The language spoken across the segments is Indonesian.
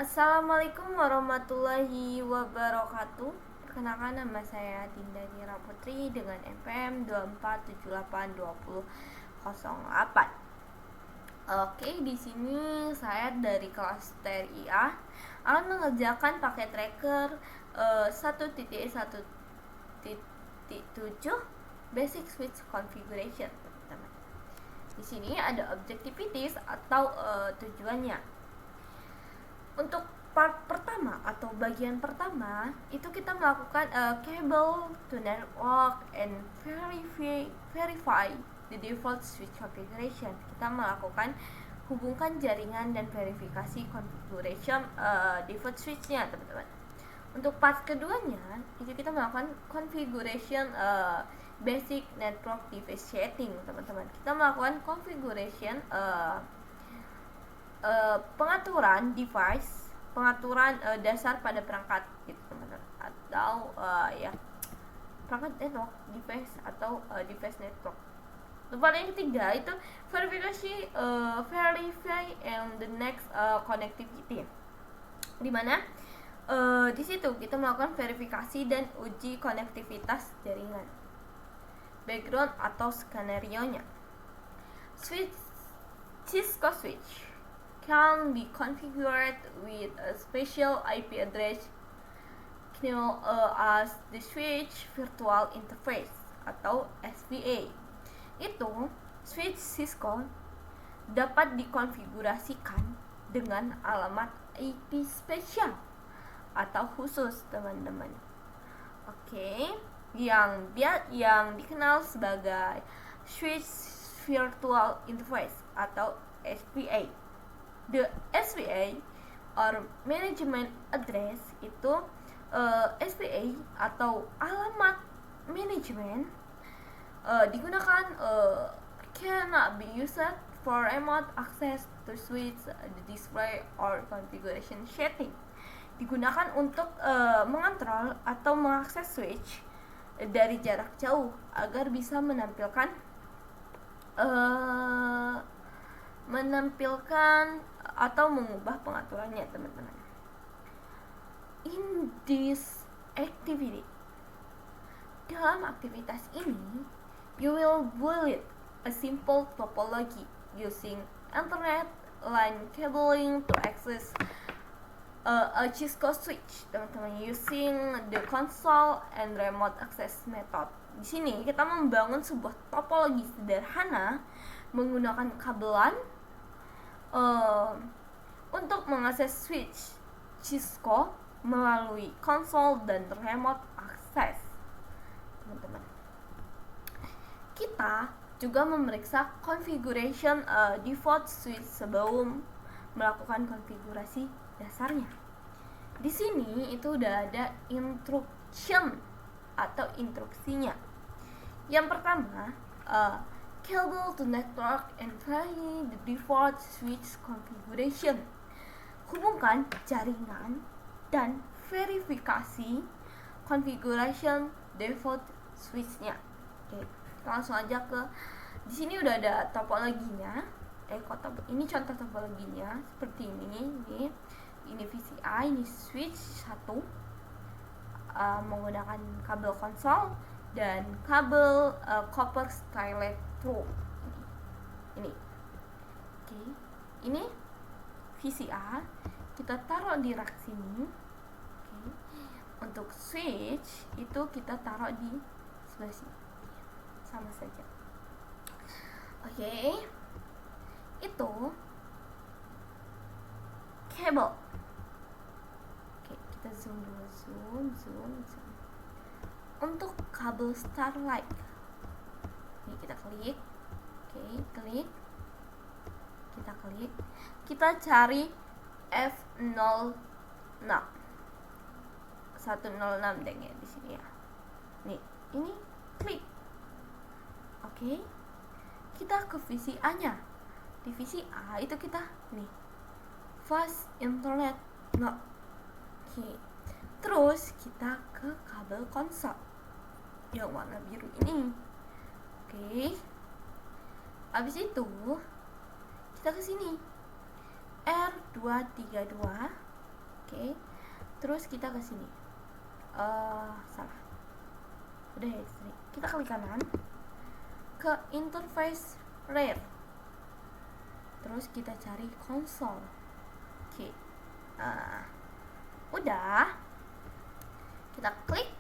Assalamualaikum warahmatullahi wabarakatuh. Perkenalkan, nama saya Dinda Nira Putri dengan NPM 24782008. Oke, di sini saya dari kelas TRIA akan mengerjakan pakai tracker 1.1.7 Basic Switch Configuration, teman-teman. Di sini ada objectivities atau tujuannya. Untuk part pertama atau bagian pertama itu kita melakukan cable to network and verify the default switch configuration. Kita melakukan hubungkan jaringan dan verifikasi configuration default switchnya, teman-teman. Untuk part keduanya itu kita melakukan configuration basic network device setting, teman-teman. Kita melakukan configuration pengaturan device, pengaturan dasar pada perangkat gitu, teman-teman, atau perangkat network device atau device network. Lalu yang ketiga itu verifikasi verify and the next connectivity, dimana di situ kita melakukan verifikasi dan uji konektivitas jaringan. Background atau skenario-nya, Cisco switch can be configured with a special IP address known as the Switch Virtual Interface atau SVA. Itu switch Cisco dapat dikonfigurasikan dengan alamat IP spesial atau khusus, teman-teman. Oke, yang dikenal sebagai Switch Virtual Interface atau SVA. The SVA or Management Address itu SVA atau alamat manajemen digunakan cannot be used for remote access to switch, the display or configuration setting. Digunakan untuk mengontrol atau mengakses switch dari jarak jauh agar bisa menampilkan atau mengubah pengaturannya, teman-teman. In this activity, dalam aktivitas ini, you will build a simple topology using Ethernet line cabling to access a Cisco switch, teman-teman, using the console and remote access method. Di sini kita membangun sebuah topologi sederhana menggunakan kabelan untuk mengakses switch Cisco melalui konsol dan remote access, teman-teman. Kita juga memeriksa configuration default switch sebelum melakukan konfigurasi dasarnya. Di sini itu udah ada instruction atau instruksinya. Yang pertama, cable to network and vary the default switch configuration. Hubungkan jaringan dan verifikasi configuration default switchnya. Oke, kita langsung aja ke di sini udah ada topologinya. Ini contoh topologinya seperti ini. Ini VCI, ini switch 1 menggunakan kabel konsol dan kabel copper stylet probe. Ini. Oke. Ini VCA kita taruh di rak sini. Oke. Untuk switch itu kita taruh di sebelah sini. Sama saja. Oke. Itu kabel. Oke, kita zoom dulu, zoom. Untuk kabel Starlight, ini kita klik. Oke, klik. Kita cari F06 106 deh ya di sini ya. Nih, ini klik. Oke. Kita ke VCA-nya. Di VCA itu kita nih fast internet. Oke. Terus kita ke kabel konsol yang warna biru ini. Oke. Habis itu kita ke sini R232 Oke. Terus kita ke sini. Salah. Udah ya, sini. Kita klik kanan ke interface rare. Terus kita cari console. Oke. Udah. Kita klik.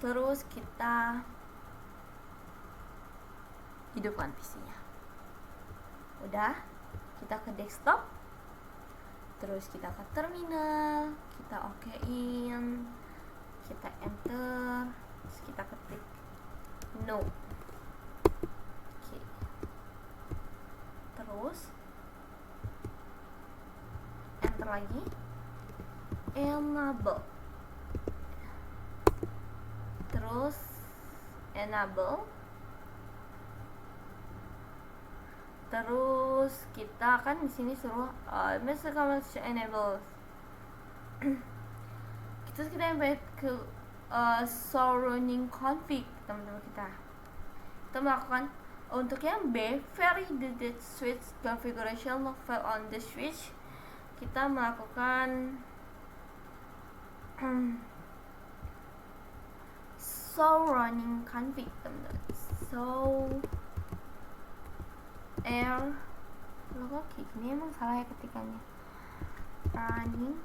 Terus kita hidupkan PC-nya. Udah. Kita ke desktop. Terus kita ke terminal, kita okein, kita enter, terus kita ketik no. Oke. Terus enter lagi, enable, terus enable. Terus kita kan di sini suruh message command enable. Terus kita embed ke surrounding config, teman-teman kita melakukan untuk yang B, validated switch configuration file on the switch. Kita melakukan surrounding config, teman-teman. Logo kayak gini emang salah ya ketikannya. Running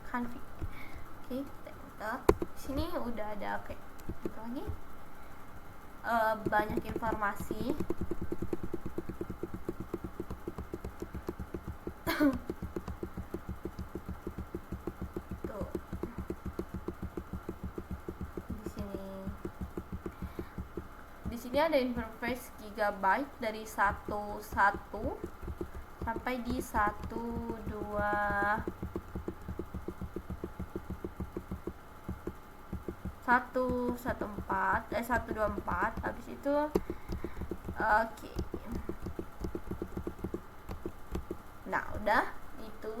config. Oke, kita enter. Sini udah ada kayak gitu lagi. Banyak informasi. Tuh. Di sini ada interface gigabyte dari 1 sampai di 124. Habis itu oke. Nah, udah itu.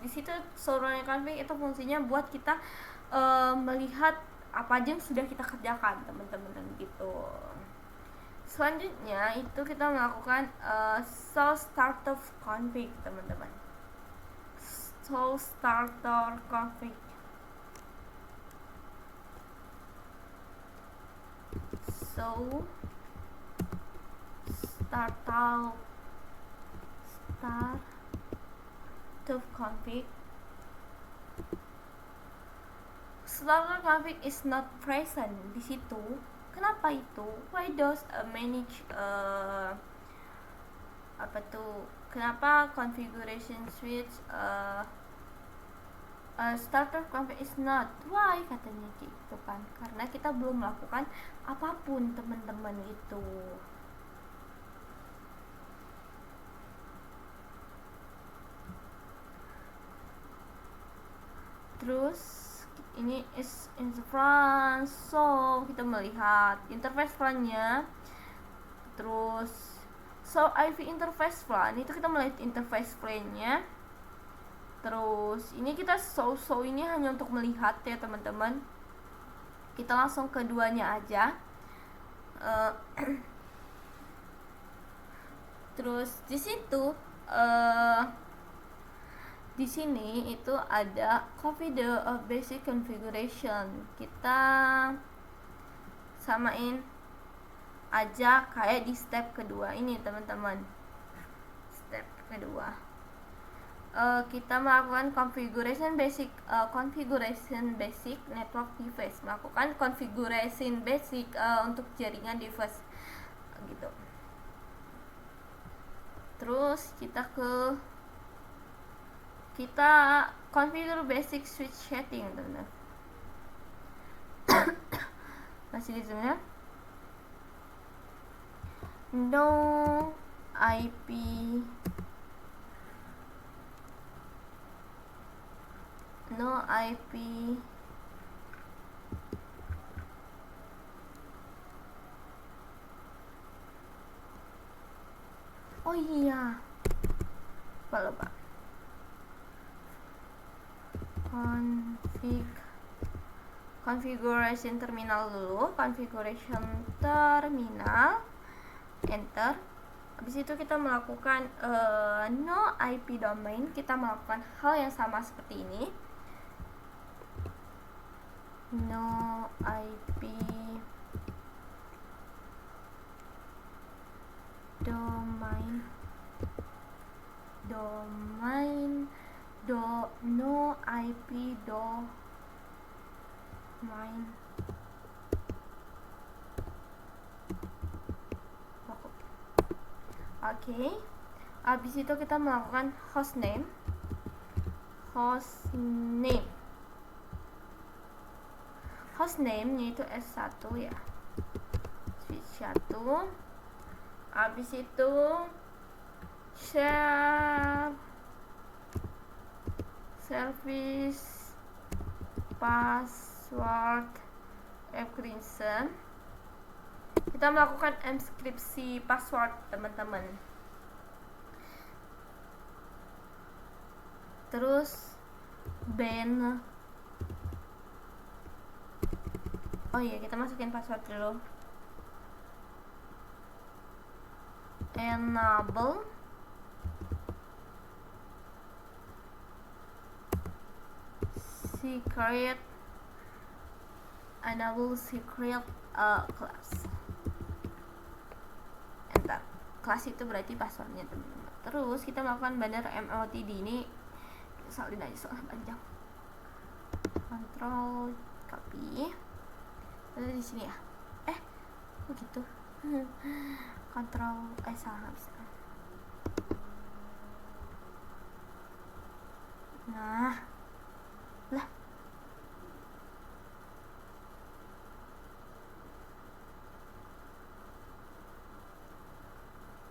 Di situ surrounding config itu fungsinya buat kita melihat apa aja yang sudah kita kerjakan, teman-teman, gitu. Selanjutnya itu kita melakukan show starter config, teman-teman. Show starter config. So starter config. Starter config is not present di situ. Kenapa itu? Why does manage kenapa configuration switch starter config is not? Why katanya gitu kan? Karena kita belum melakukan apapun, teman-teman, gitu. Terus ini is in the front, so kita melihat interface front-nya. Terus so IV interface front itu kita melihat interface front-nya. Terus ini kita show ini hanya untuk melihat ya, teman-teman. Kita langsung keduanya aja. Terus di situ di sini itu ada configure of basic configuration. Kita samain aja kayak di step kedua ini, teman-teman. Step kedua kita melakukan configuration basic network device, melakukan configuration basic untuk jaringan device gitu. Terus kita configure basic switch setting, teman-teman. Masih di sini. No IP oh iya, lupa configuration terminal dulu. Configuration terminal, enter. Habis itu kita melakukan no IP domain. Kita melakukan hal yang sama seperti ini. No IP domain no IP domain. Oke. Habis itu kita melakukan hostname yaitu S1 ya, switch 1. Habis itu share service password encryption. Kita melakukan enkripsi password, teman-teman. Terus ban. Oh iya, kita masukin password dulu. Enable secret class. Enter. Class itu berarti passwordnya, teman-teman. Terus kita melakukan banner MOTD ini, salin aja soalnya panjang. Control copy. Ada di sini ya. Begitu. Control salah, bisa. Nah, lah.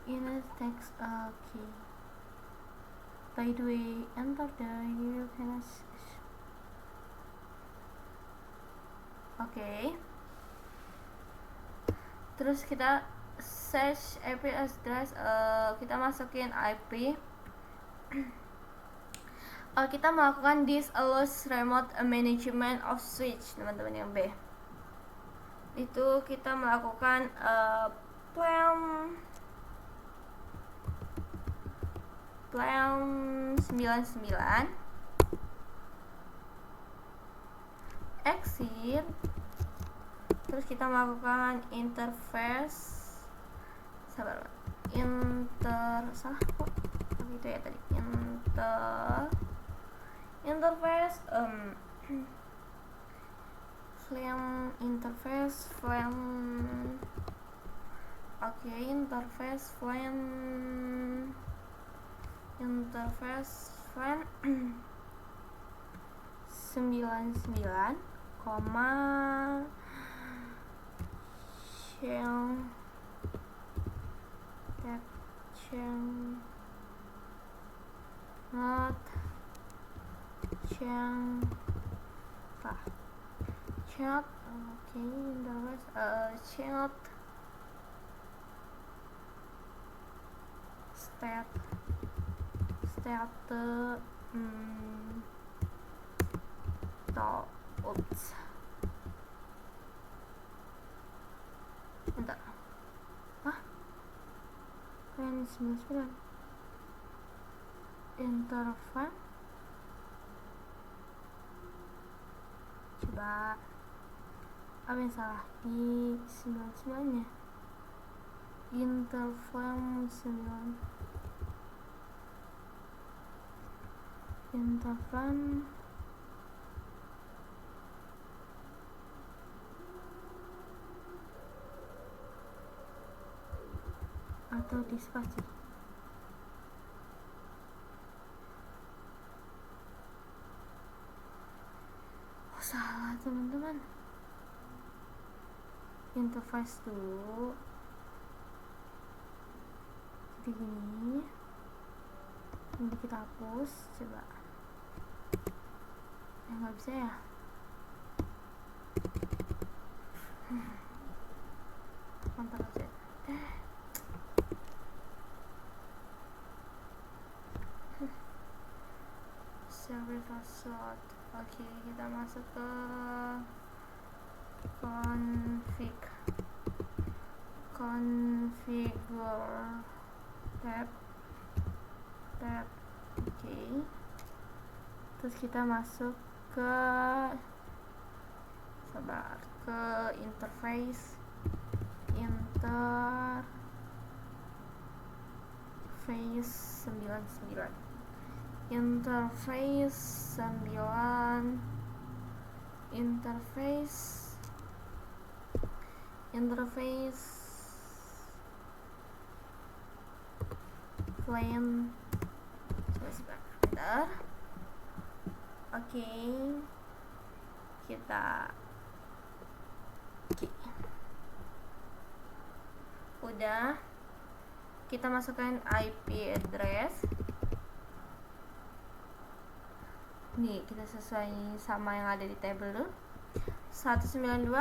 Ini text okay. By the way, enter the URL cache. Oke. Terus kita search IP address, kita masukin IP. Kita melakukan this allows remote management of switch, teman-teman, yang B. Itu kita melakukan plan 99 exit. Terus kita melakukan interface, salah kok begitu ya tadi, interface interface plan 99, oops. Bentar. Plan 99 interval. Coba apa yang salah di 99 nya? Interval 9 interval atau dispatch. Salah, teman-teman. Interface dulu. Jadi gini. Nanti kita hapus, coba. Nggak bisa ya. Mantap aja. Server password. Oke, kita masuk ke configure. tab. Oke. Terus kita masuk ke interface 99. Plan sebentar. Oke. Udah, kita masukkan IP address. Nih, kita sesuai sama yang ada di table dulu. 192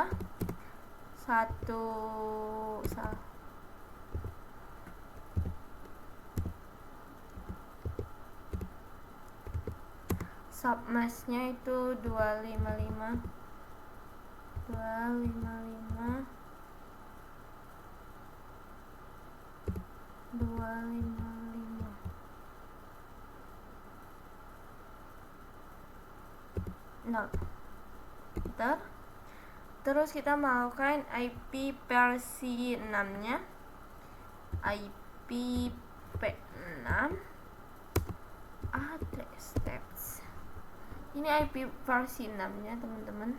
submasknya itu 255. Terus kita melakukan IP versi 6 nya. IP v6 address tabs. Ini IP versi 6 nya, teman-teman.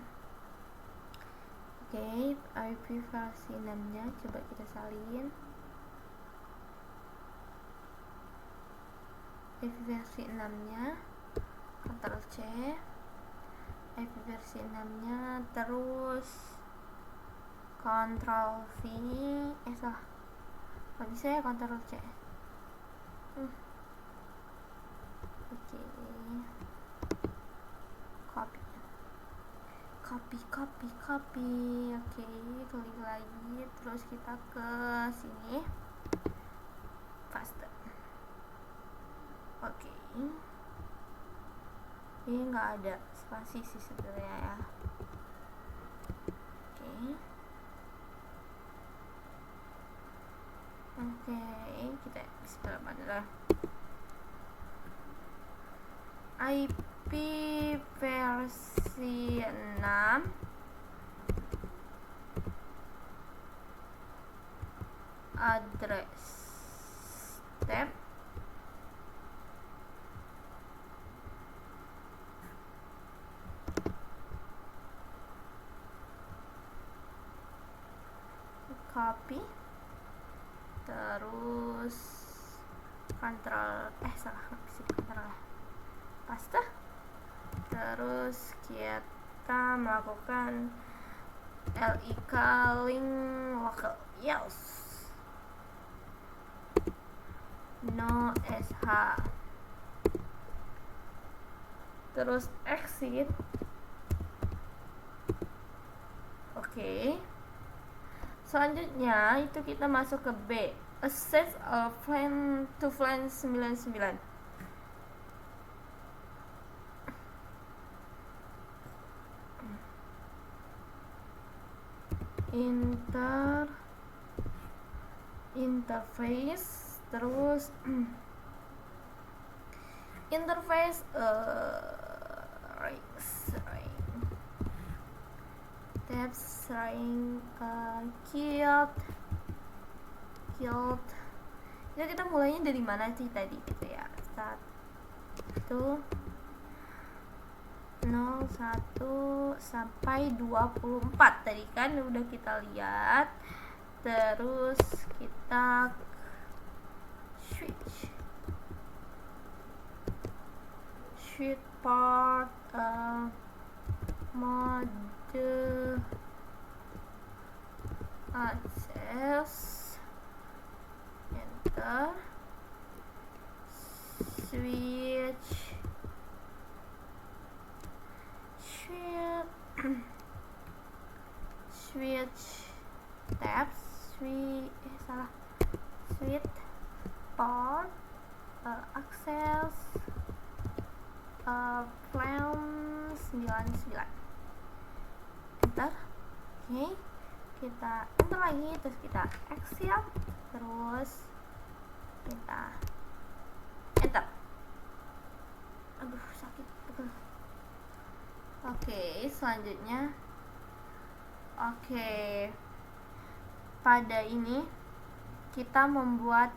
Oke, IP versi 6 nya coba kita salin. IP versi 6 nya, Ctrl C. IP versi 6 nya, terus Ctrl V. Salah, gak bisa ya Ctrl C. Oke. Copy. Oke, klik lagi, terus kita ke sini, paste. Oke. Ini nggak ada spasi sih sebenarnya ya. Oke, kita bismillah. IP versi 6 address tab. Copy, terus paste. Terus kita melakukan lik link local, yes, no sh, terus exit. Oke. Selanjutnya itu kita masuk ke B, access plan to plan 99. Interface, terus interface tabs, killed. Ya, kita mulainya dari mana sih tadi gitu ya? 01 sampai 24 tadi kan udah kita lihat. Terus kita switch part mode access, enter, switch tabs, switch part access plan 99, enter. Oke, kita enter lagi, terus kita exit, terus kita enter. Aduh sakit betul. Oke, selanjutnya pada ini kita membuat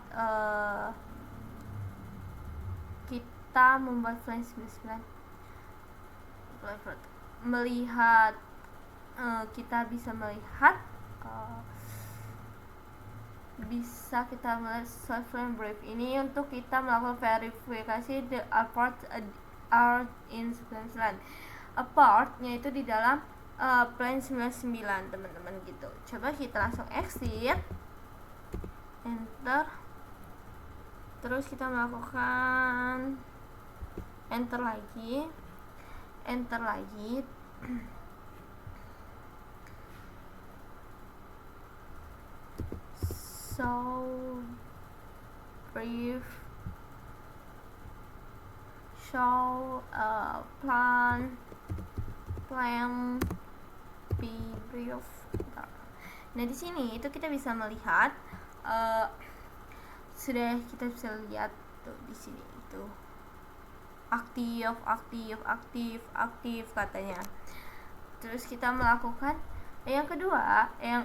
Flash 99 melihat kita bisa melihat kita melihat Frame Brief ini untuk kita melakukan verifikasi the apart in 99. Apartnya itu di dalam plan 99 teman-teman gitu. Coba kita langsung exit, enter, terus kita melakukan enter lagi so brief show plan be brief. Nah di sini itu kita bisa melihat kita bisa lihat tuh di sini itu aktif katanya. Terus kita melakukan yang kedua, yang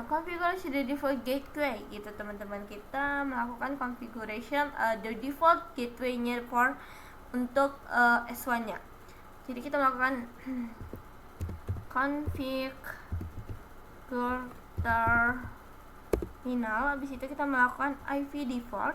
configuration the default gateway gitu teman-teman. Kita melakukan configuration the default gateway-nya untuk S1 nya. Jadi kita melakukan config terminal. Habis itu kita melakukan IV default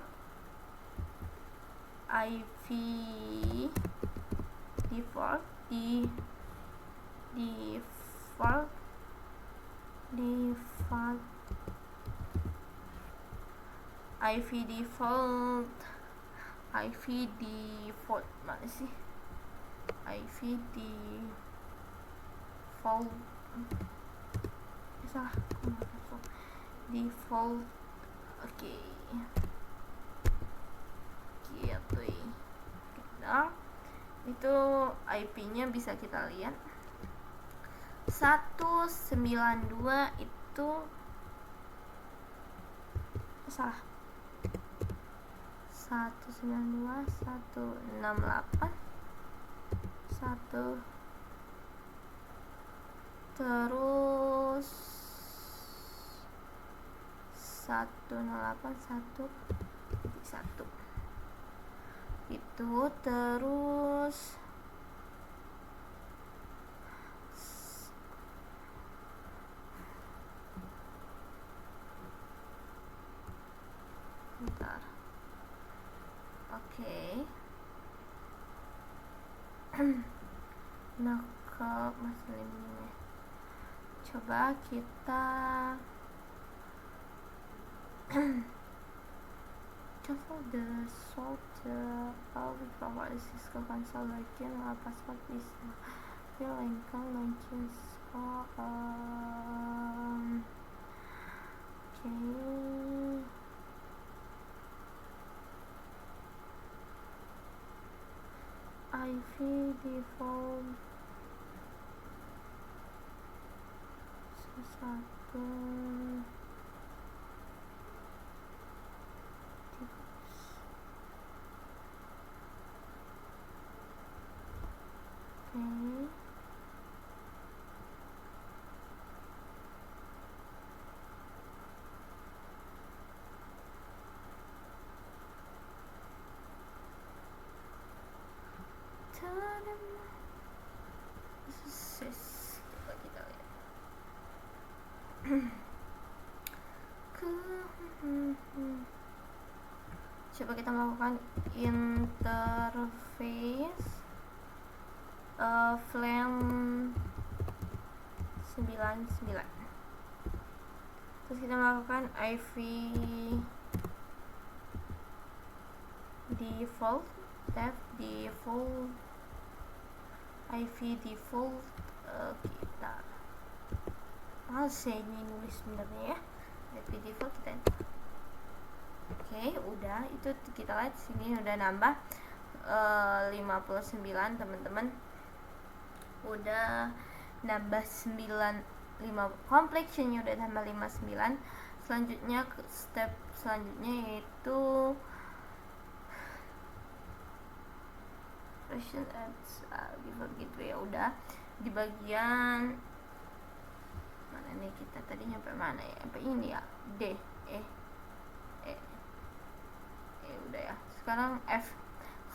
mana sih? IV default salah default. Oke. Gitu ya. Itu IP-nya bisa kita lihat 192 itu salah 192 168 1 terus 108 1 itu terus bentar. Oke. Nah, ke masalah ini coba kita coba the software before Cisco console login password bisa lengkap launching IV default 1 coba kita lihat coba kita melakukan interface Flame 99. Terus kita melakukan IV default IV default kita saya ini nulis sebenarnya ya. IP default kita enter. Oke, udah itu kita lihat sini udah nambah 59 teman-teman. Udah nambah 5 complexionnya udah tambah 59. Selanjutnya step selanjutnya yaitu version ads before gateway. Ya udah, di bagian mana nih, kita tadi nyampe mana ya, sampai ini ya, D udah ya. Sekarang F,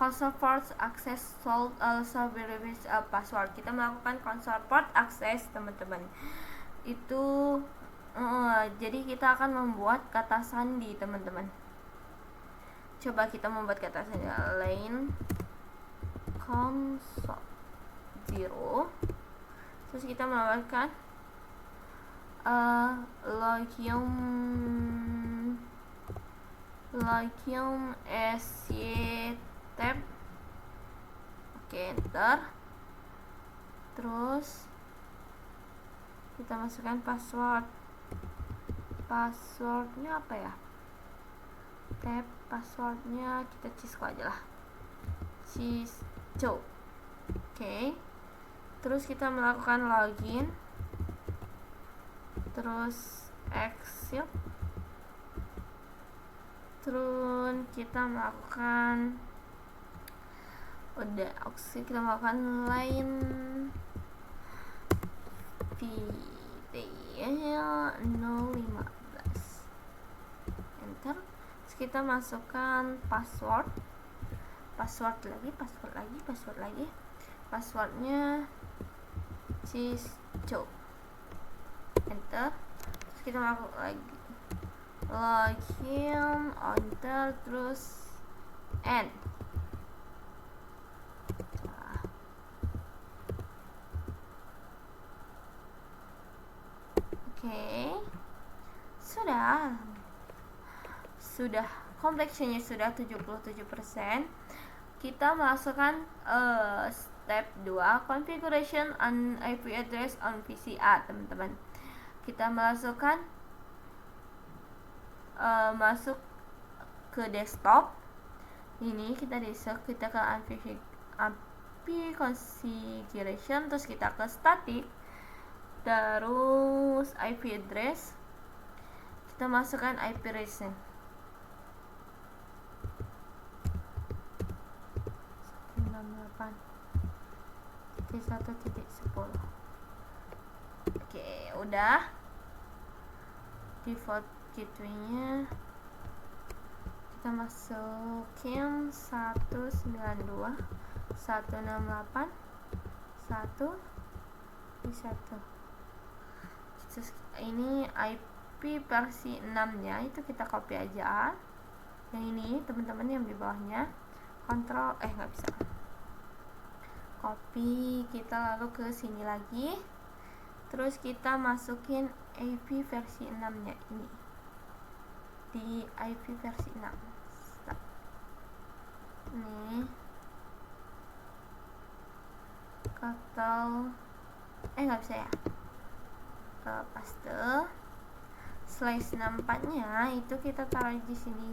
console port access solve also verify password. Kita melakukan console port access, teman-teman. Itu jadi kita akan membuat kata sandi, teman-teman. Coba kita membuat kata sandi lain console 0, terus kita melakukan login SY tab. Oke, enter. Terus kita masukkan passwordnya apa ya, tab passwordnya kita Cisco aja lah, Cisco. Oke, terus kita melakukan login, terus exit, terus kita melakukan kita melakukan line VDL 015, enter. Terus kita masukkan password lagi, passwordnya Cisco, enter. Terus kita melakukan lagi login, enter, terus end. Oke, sudah complexionnya sudah 77%. Kita masukkan step 2, configuration on IP address on PCA, teman-teman. Kita masuk ke desktop. Ini kita ke IP configuration, terus kita ke static, terus IP address, kita masukkan IP region 168.1.10. Oke, udah. Default gateway-nya kita masukin 192.168.1.1. Ini IP versi 6 nya, itu kita copy aja. Yang ini teman-teman yang di bawahnya, kontrol nggak bisa, copy, kita lalu ke sini lagi, terus kita masukin IP versi 6 nya ini di IP versi 6. Nih atau nggak bisa ya, paste slash 64 nya itu kita taruh di sini.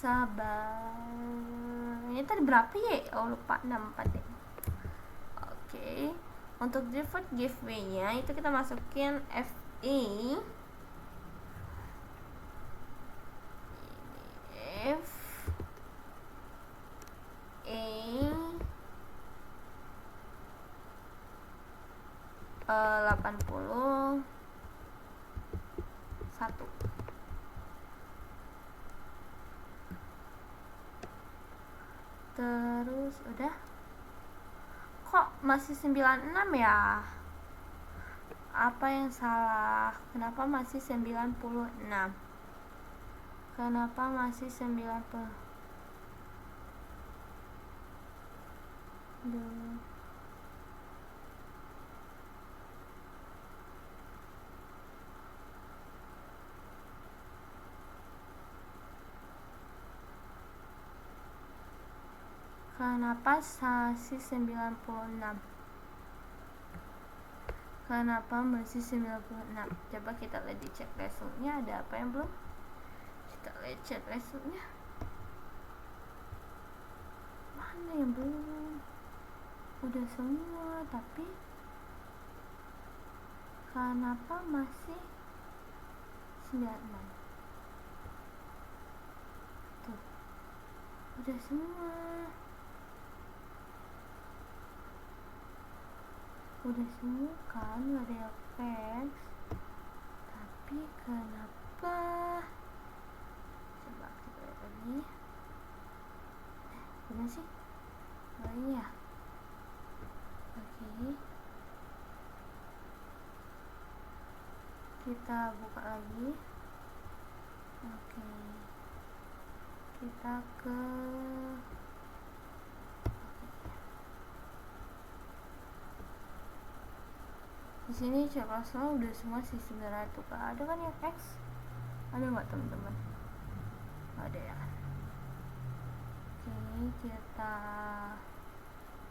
Sabar, ini tadi berapa ya? Lupa, 64 deh. Oke, untuk default gateway nya itu kita masukin FE 81. Terus udah. Kok masih 96 ya? Apa yang salah? Kenapa masih 96? Kenapa masih 90? Kenapa masih 96? Kenapa masih 96? Coba kita lihat di cek resultnya, ada apa yang belum? Kita lihat cek resultnya. Mana yang belum? Udah semua, tapi Kenapa masih 96? Tuh, udah semua. Udah semua kan, gak ada yang fix. Tapi kenapa? Coba kita lihat lagi. Gimana sih? Oh iya. Oke. Kita buka lagi. Oke. Kita ke di sini Cekoslovakia udah semua sih sebenarnya tuh. Ada kan yang X? Ada nggak teman-teman? Ada ya. Oke, kita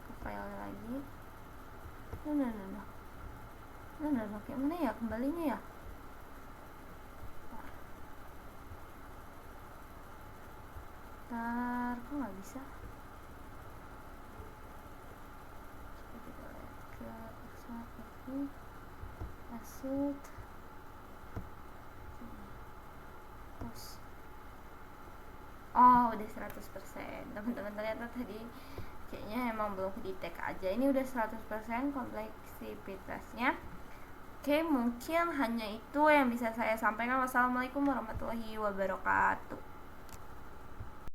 ke file lagi. Nah, kayak mana ya kembalinya ya? Ntar, kok nggak bisa? Coba kita lihat ke export ini, asset, terus, oh udah 100%. Teman-teman ternyata tadi kayaknya emang belum di tag aja. Ini udah 100% kompleksitasnya. Oke, mungkin hanya itu yang bisa saya sampaikan. Wassalamualaikum warahmatullahi wabarakatuh.